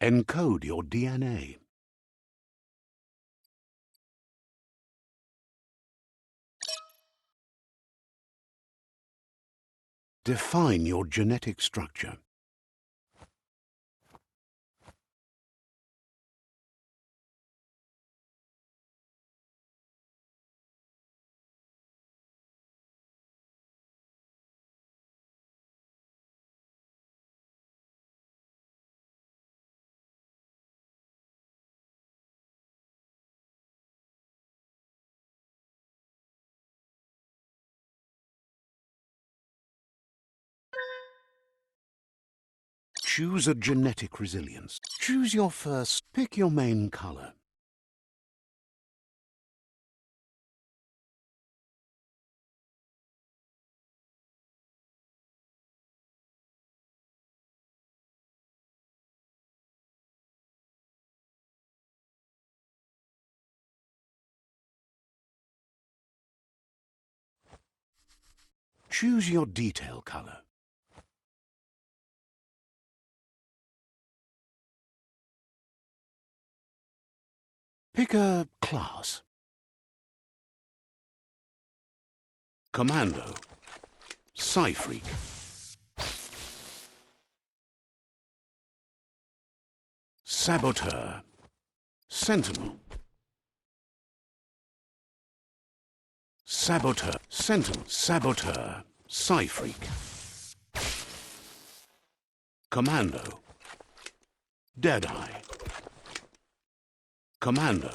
Encode your DNA. Define your genetic structure. Choose a genetic resilience. Choose your first. Pick your main color. Choose your detail color. Pick a class. Commando. Psy-freak. Saboteur. Sentinel. Saboteur. Sentinel. Saboteur. Psy-freak. Commando. Deadeye. Commando.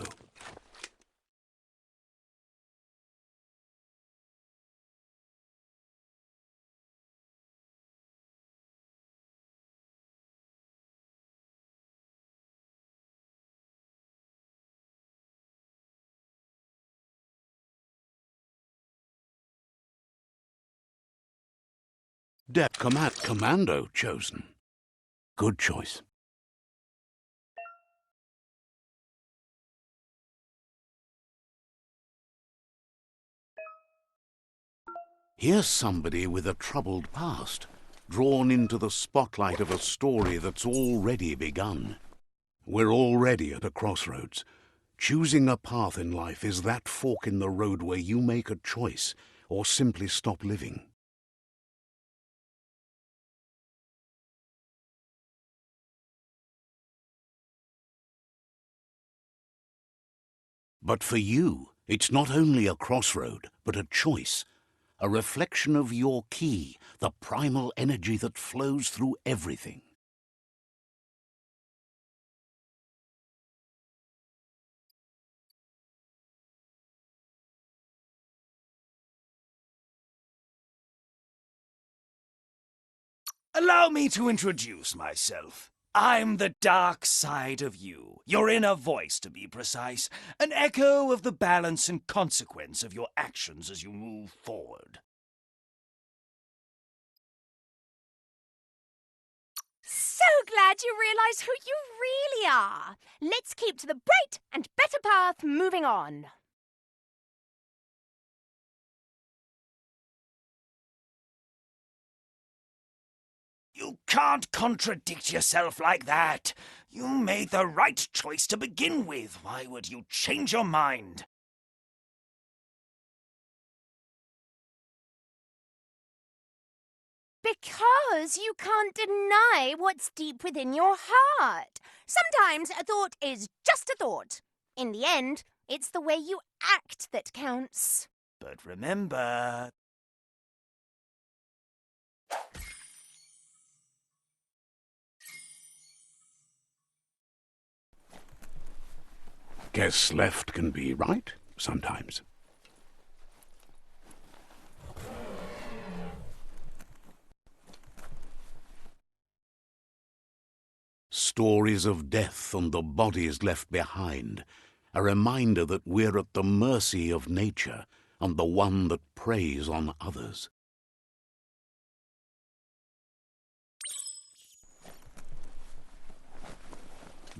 Commando chosen. Good choice. Here's somebody with a troubled past, drawn into the spotlight of a story that's already begun. We're already at a crossroads. Choosing a path in life is that fork in the road where you make a choice or simply stop living. But for you, it's not only a crossroad, but a choice. A reflection of your key, the primal energy that flows through everything. Allow me to introduce myself. I'm the dark side of you, your inner voice to be precise, an echo of the balance and consequence of your actions as you move forward. So glad you realize who you really are. Let's keep to the bright and better path moving on. You can't contradict yourself like that. You made the right choice to begin with. Why would you change your mind? Because you can't deny what's deep within your heart. Sometimes a thought is just a thought. In the end, it's the way you act that counts. But remember... Guess left can be right, sometimes. Stories of death and the bodies left behind, a reminder that we're at the mercy of nature and the one that preys on others.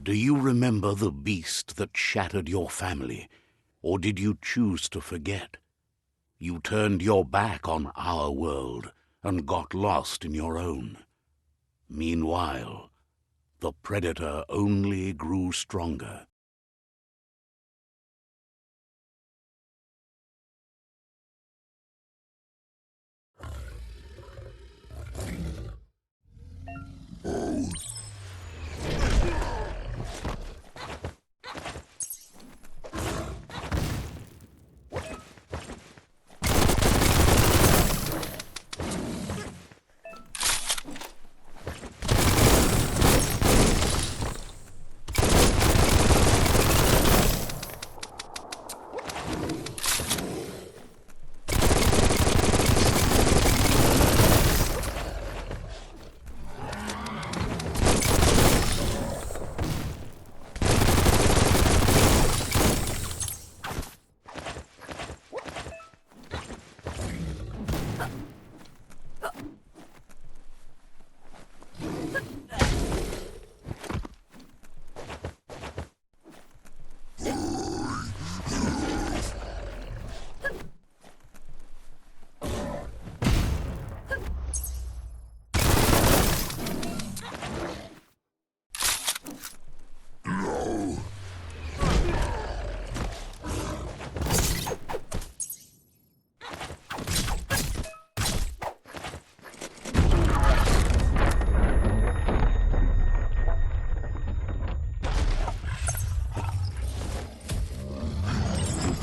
Do you remember the beast that shattered your family, or did you choose to forget? You turned your back on our world and got lost in your own. Meanwhile, The predator only grew stronger.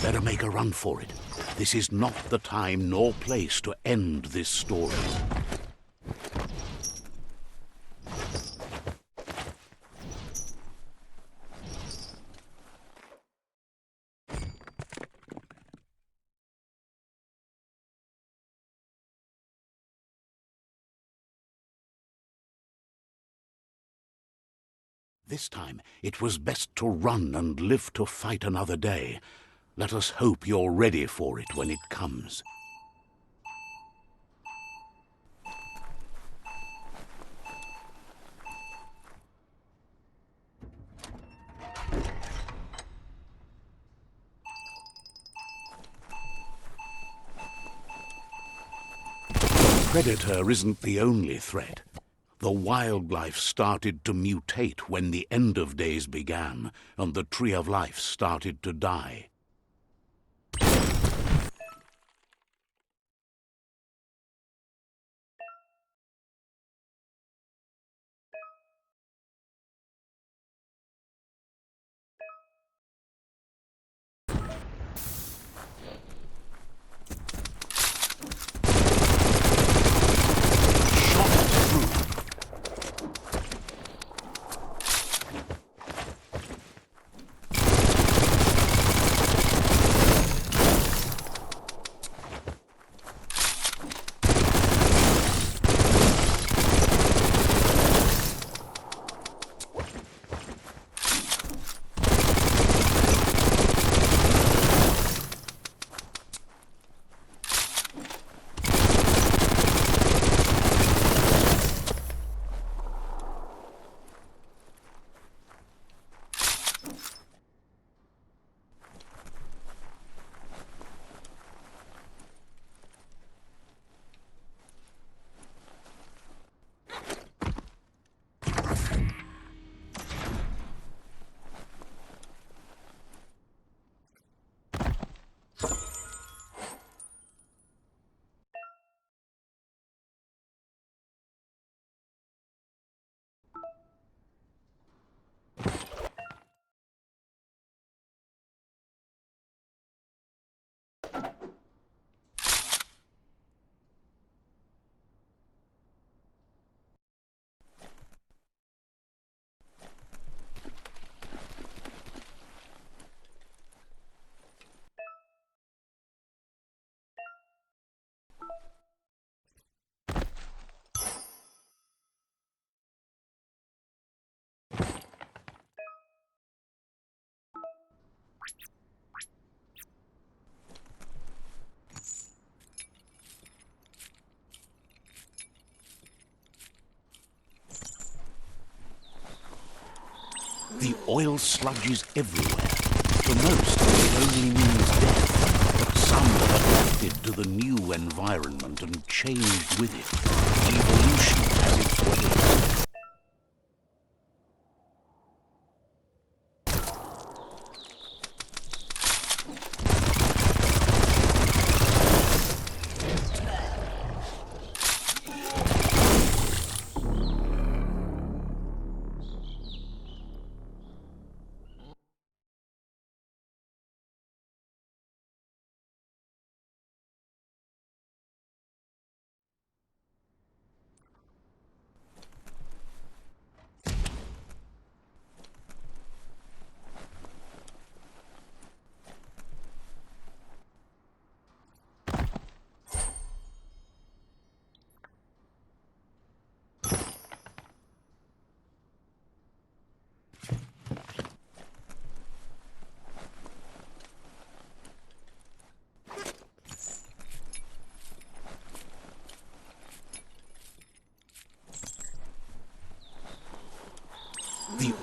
Better make a run for it. This is not the time nor place to end this story. This time, it was best to run and live to fight another day. Let us hope you're ready for it when it comes. The predator isn't the only threat. The wildlife started to mutate when the end of days began, and the tree of life started to die. The oil sludge is everywhere. For most, it only means death, but some have adapted to the new environment and changed with it. Evolution has its ways.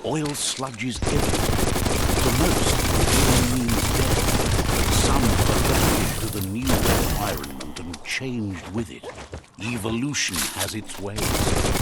Oil sludges everywhere. For most, it means death. But some have adapted to the new environment and changed with it. Evolution has its ways.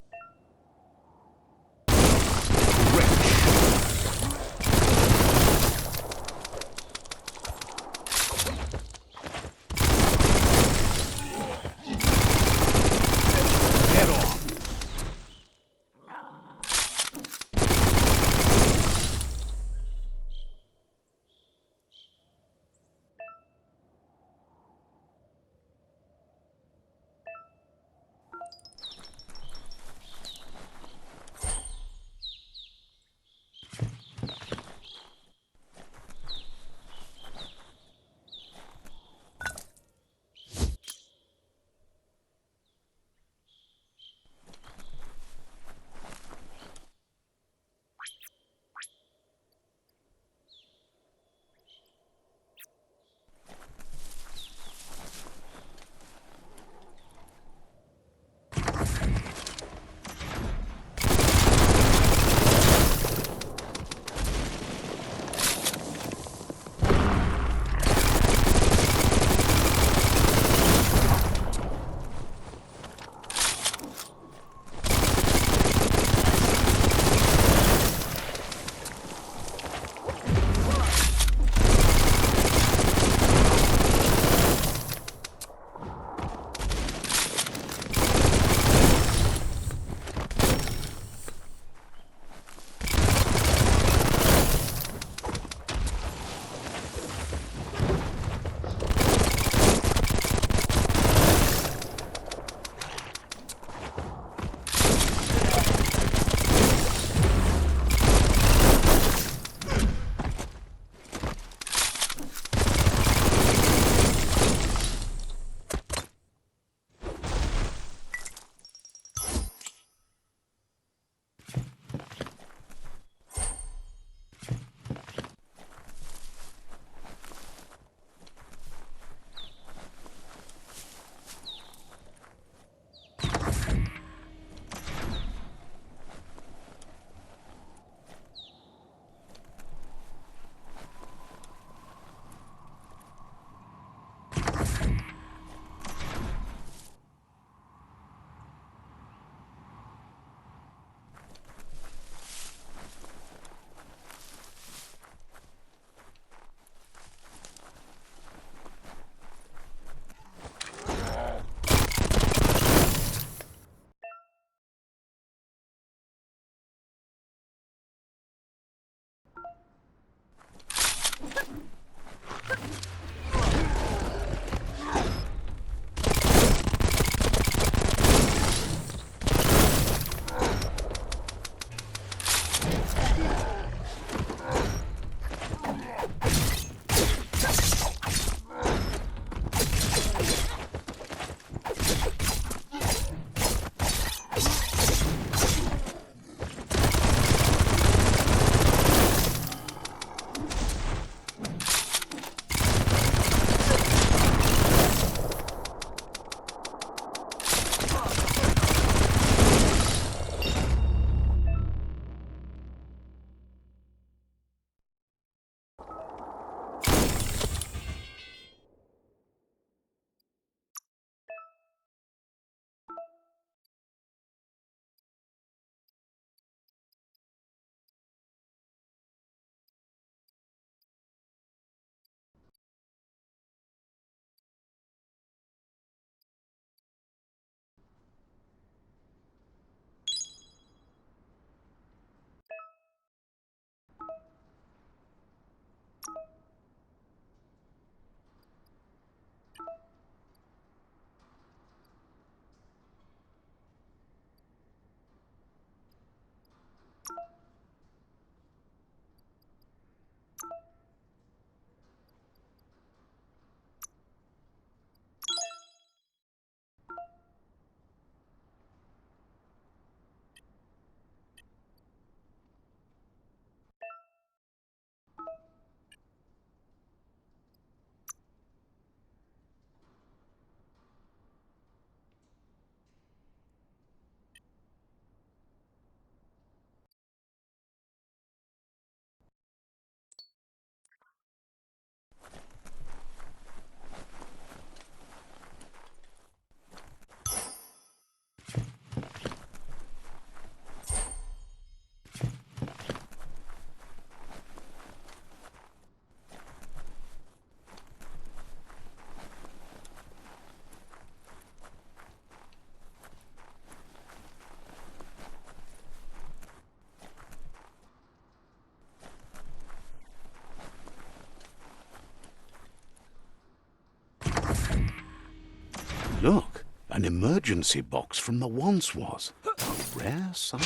emergency box from the once was. A rare sight.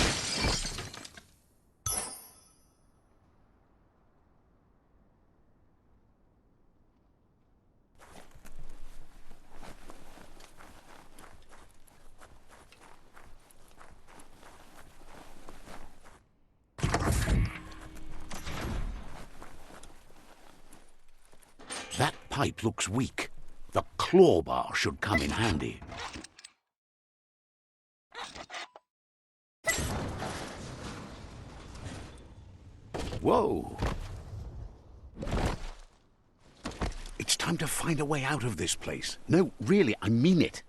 That pipe looks weak. The claw bar should come in handy. Whoa! It's time to find a way out of this place. No, really, I mean it.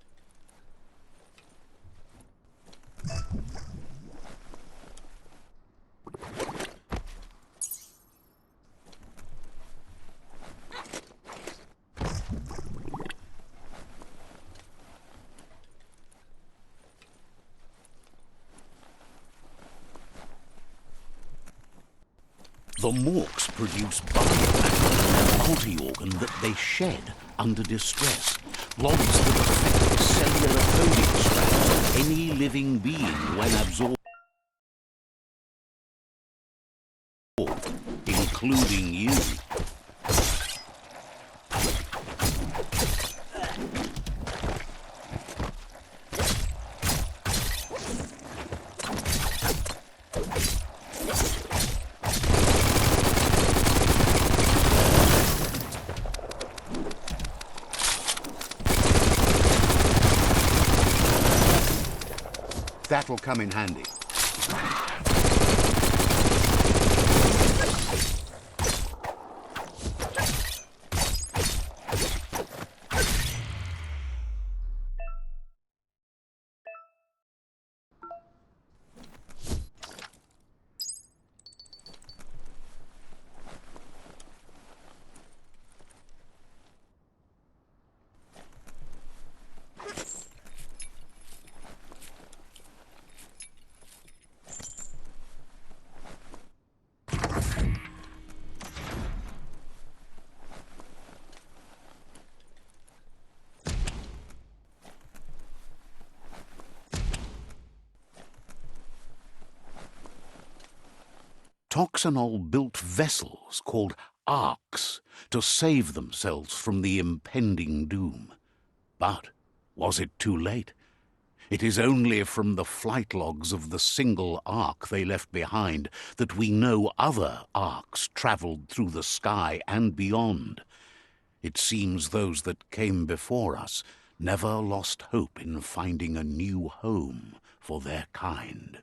The morks produce biomutant, an anti-organ that they shed under distress. Blobs that affect the cellular coding strands of any living being when absorbed, including you. That'll come in handy. Toxanol built vessels called arks to save themselves from the impending doom. But was it too late? It is only from the flight logs of the single ark they left behind that we know other arks travelled through the sky and beyond. It seems those that came before us never lost hope in finding a new home for their kind.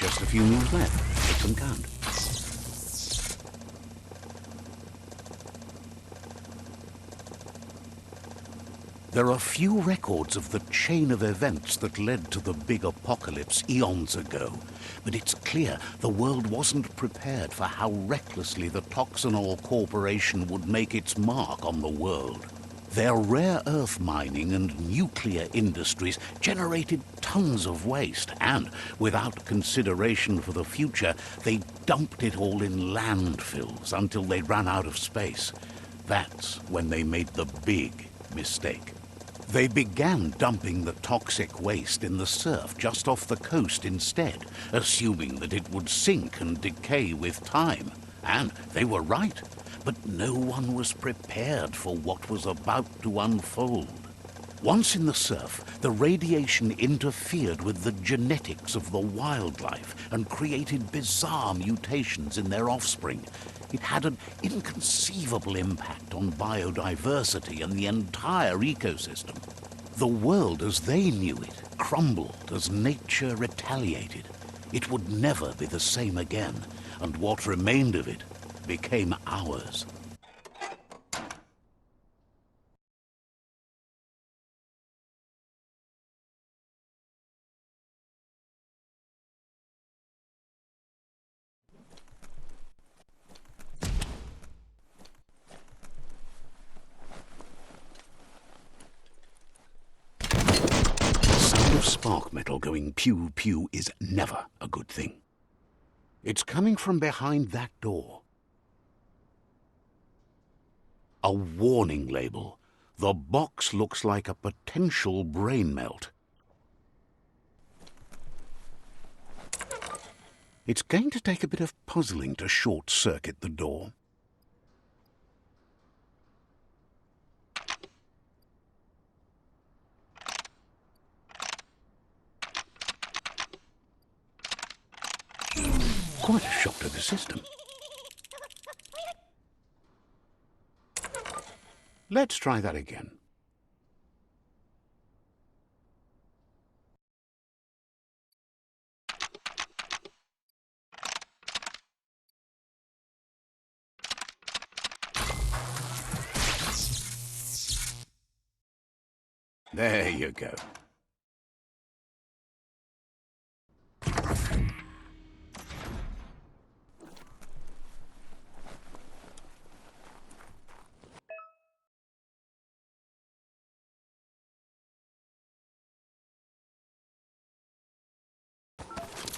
Just a few moves left. Make them count. There are few records of the chain of events that led to the big apocalypse eons ago, but it's clear the world wasn't prepared for how recklessly the Toxanol Corporation would make its mark on the world. Their rare earth mining and nuclear industries generated tons of waste, and without consideration for the future, they dumped it all in landfills until they ran out of space. That's when they made the big mistake. They began dumping the toxic waste in the surf just off the coast instead, assuming that it would sink and decay with time. And they were right, but no one was prepared for what was about to unfold. Once in the surf, the radiation interfered with the genetics of the wildlife and created bizarre mutations in their offspring. It had an inconceivable impact on biodiversity and the entire ecosystem. The world as they knew it crumbled as nature retaliated. It would never be the same again, and what remained of it became ours. Of spark metal going pew-pew is never a good thing. It's coming from behind that door. A warning label. The box looks like a potential brain melt. It's going to take a bit of puzzling to short-circuit the door. Quite a shock to the system. Let's try that again. There you go.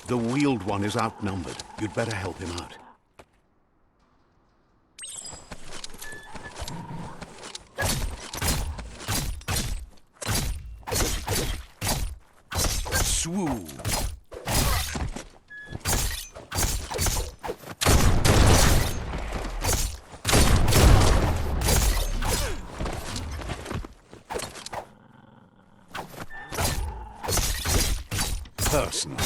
The wheeled one is outnumbered. You'd better help him out. Swoo! Person.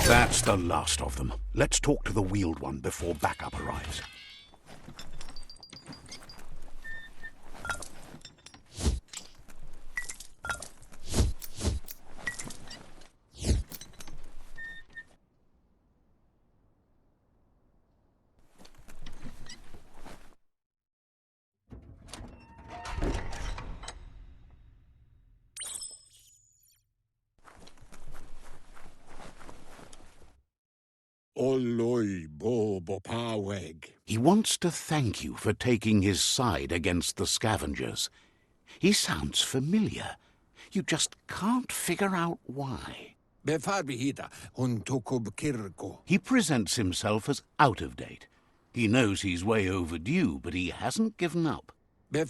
That's the last of them. Let's talk to the wheeled one before backup arrives. He wants to thank you for taking his side against the scavengers. He sounds familiar. You just can't figure out why. He presents himself as out of date. He knows he's way overdue, but he hasn't given up. He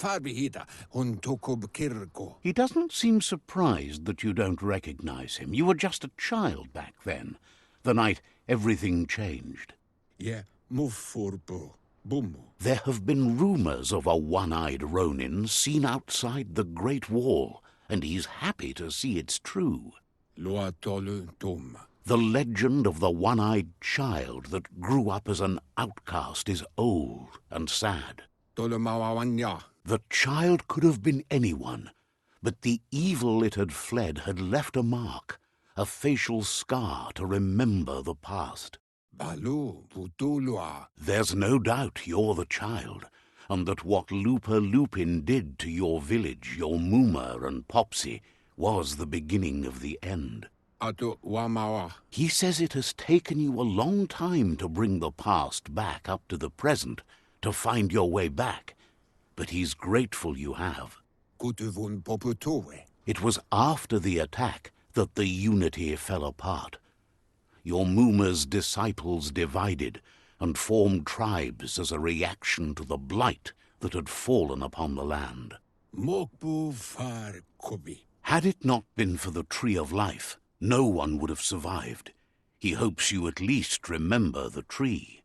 doesn't seem surprised that you don't recognize him. You were just a child back then, the night everything changed. There have been rumors of a one-eyed Ronin seen outside the Great Wall, and he's happy to see it's true. The legend of the one-eyed child that grew up as an outcast is old and sad. The child could have been anyone, but the evil it had fled had left a mark, a facial scar to remember the past. Balu Putulua. There's no doubt you're the child, and that what Looper Lupin did to your village, your Mooma and Popsy, was the beginning of the end. Atu Wamawa. He says it has taken you a long time to bring the past back up to the present, to find your way back, but he's grateful you have. Kutuvun Poputowe. It was after the attack that the unity fell apart. Your Mooma's disciples divided and formed tribes as a reaction to the blight that had fallen upon the land. Mokbu Far Kobi. Had it not been for the Tree of Life, no one would have survived. He hopes you at least remember the tree.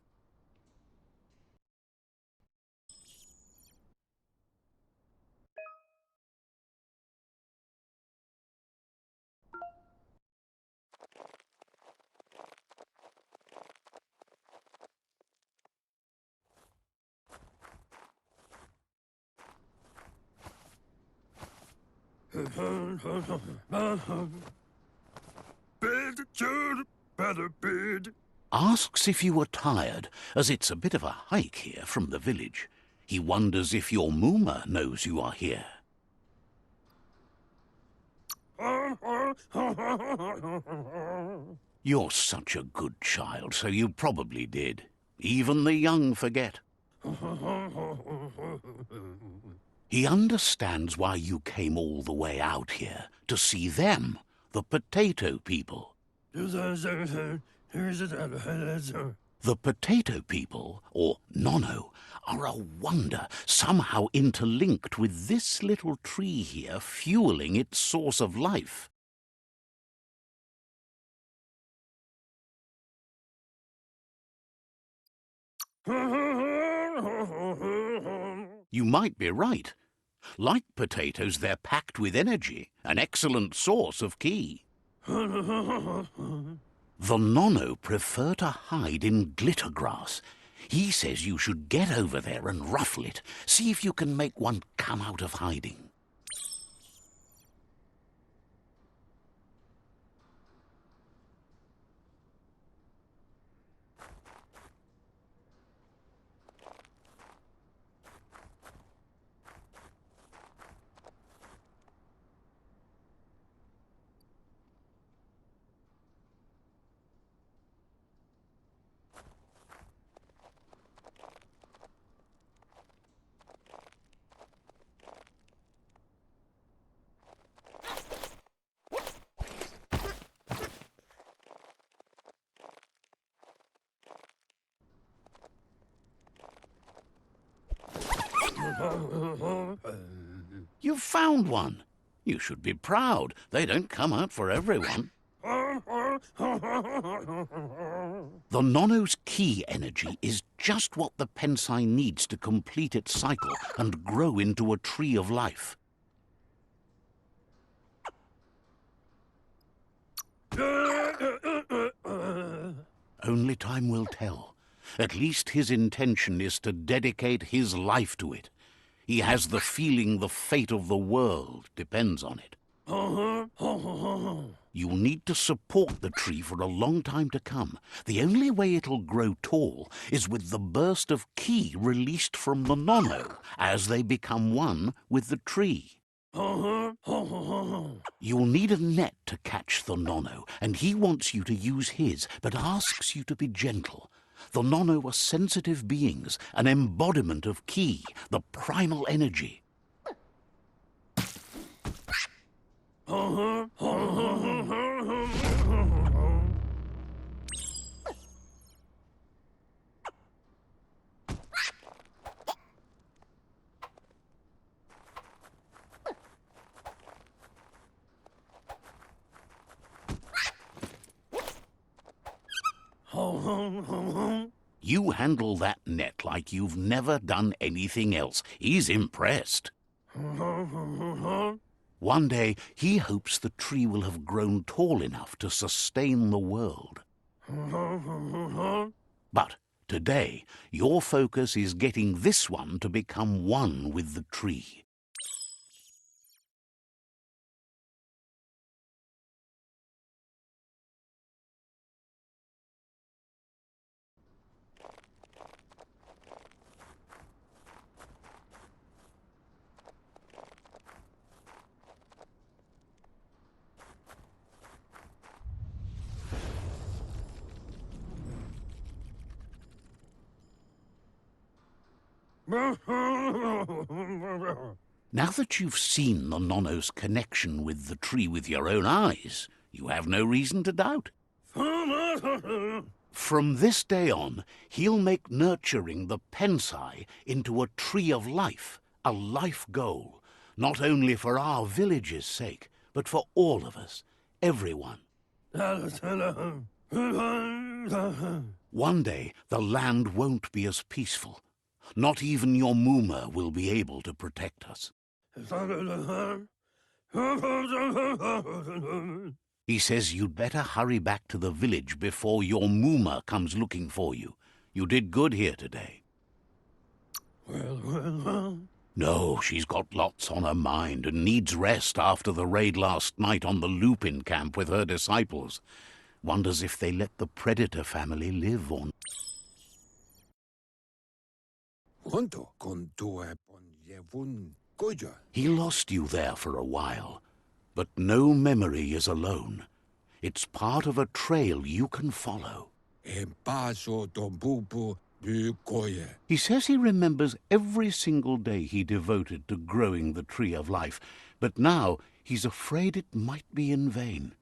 Asks if you are tired, as it's a bit of a hike here from the village. He wonders if your Mooma knows you are here. You're such a good child, so you probably did. Even the young forget. He understands why you came all the way out here, to see them, the potato people. The potato people, or Nono, are a wonder, somehow interlinked with this little tree here, fueling its source of life. You might be right. Like potatoes, they're packed with energy, an excellent source of ki. The Nono prefer to hide in glitter grass. He says you should get over there and ruffle it. See if you can make one come out of hiding. You've found one. You should be proud. They don't come out for everyone. The Nono's ki energy is just what the Pensai needs to complete its cycle and grow into a tree of life. Only time will tell. At least his intention is to dedicate his life to it. He has the feeling the fate of the world depends on it. You'll need to support the tree for a long time to come. The only way it'll grow tall is with the burst of ki released from the Nono as they become one with the tree. You'll need a net to catch the Nono, and he wants you to use his, but asks you to be gentle. The Nono are sensitive beings, an embodiment of ki, the primal energy. You handle that net like you've never done anything else. He's impressed. One day, he hopes the tree will have grown tall enough to sustain the world. But today, your focus is getting this one to become one with the tree. Now that you've seen the Nonno's connection with the tree with your own eyes, you have no reason to doubt. From this day on, he'll make nurturing the Pensai into a tree of life, a life goal, not only for our village's sake, but for all of us, everyone. One day, the land won't be as peaceful. Not even your Mooma will be able to protect us. He says you'd better hurry back to the village before your Mooma comes looking for you. You did good here today. No, she's got lots on her mind and needs rest after the raid last night on the Lupin camp with her disciples. Wonders if they let the Predator family live on. He lost you there for a while, but no memory is alone. It's part of a trail you can follow. He says he remembers every single day he devoted to growing the Tree of Life, but now he's afraid it might be in vain.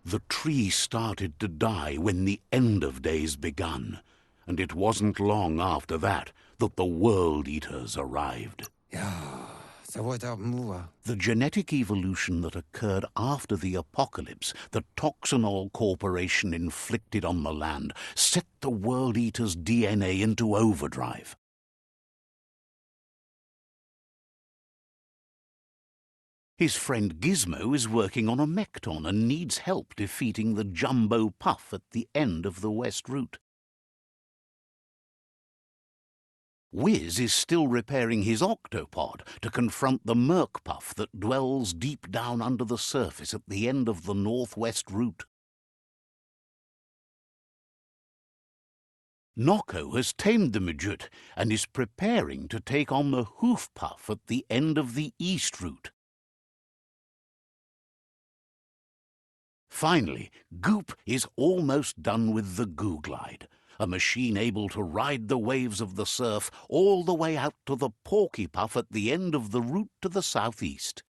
The tree started to die when the end of days begun, and it wasn't long after that that the World Eaters arrived. The genetic evolution that occurred after the apocalypse that Toxanol Corporation inflicted on the land set the World Eater's DNA into overdrive. His friend Gizmo is working on a Mekton and needs help defeating the Jumbo Puff at the end of the West Route. Wiz is still repairing his octopod to confront the Merc Puff that dwells deep down under the surface at the end of the Northwest Route. Nocco has tamed the Midget and is preparing to take on the Hoof Puff at the end of the East Route. Finally, Goop is almost done with the Goo Glide, a machine able to ride the waves of the surf all the way out to the Porky Puff at the end of the route to the southeast.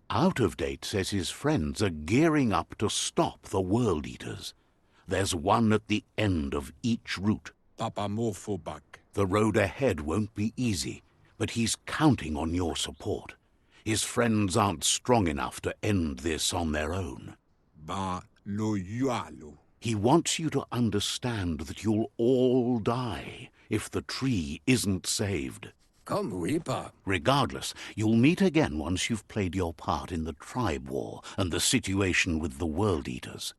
Out of Date says his friends are gearing up to stop the World Eaters. There's one at the end of each route. The road ahead won't be easy, but he's counting on your support. His friends aren't strong enough to end this on their own. He wants you to understand that you'll all die if the tree isn't saved. Regardless, you'll meet again once you've played your part in the tribe war and the situation with the World Eaters.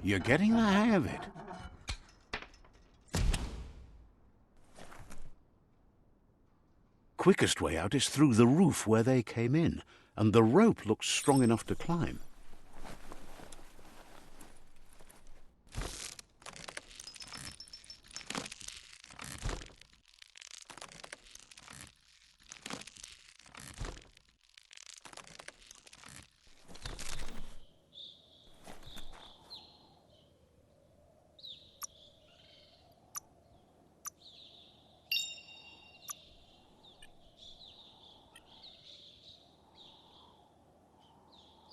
You're getting the hang of it. Quickest way out is through the roof where they came in, and the rope looks strong enough to climb.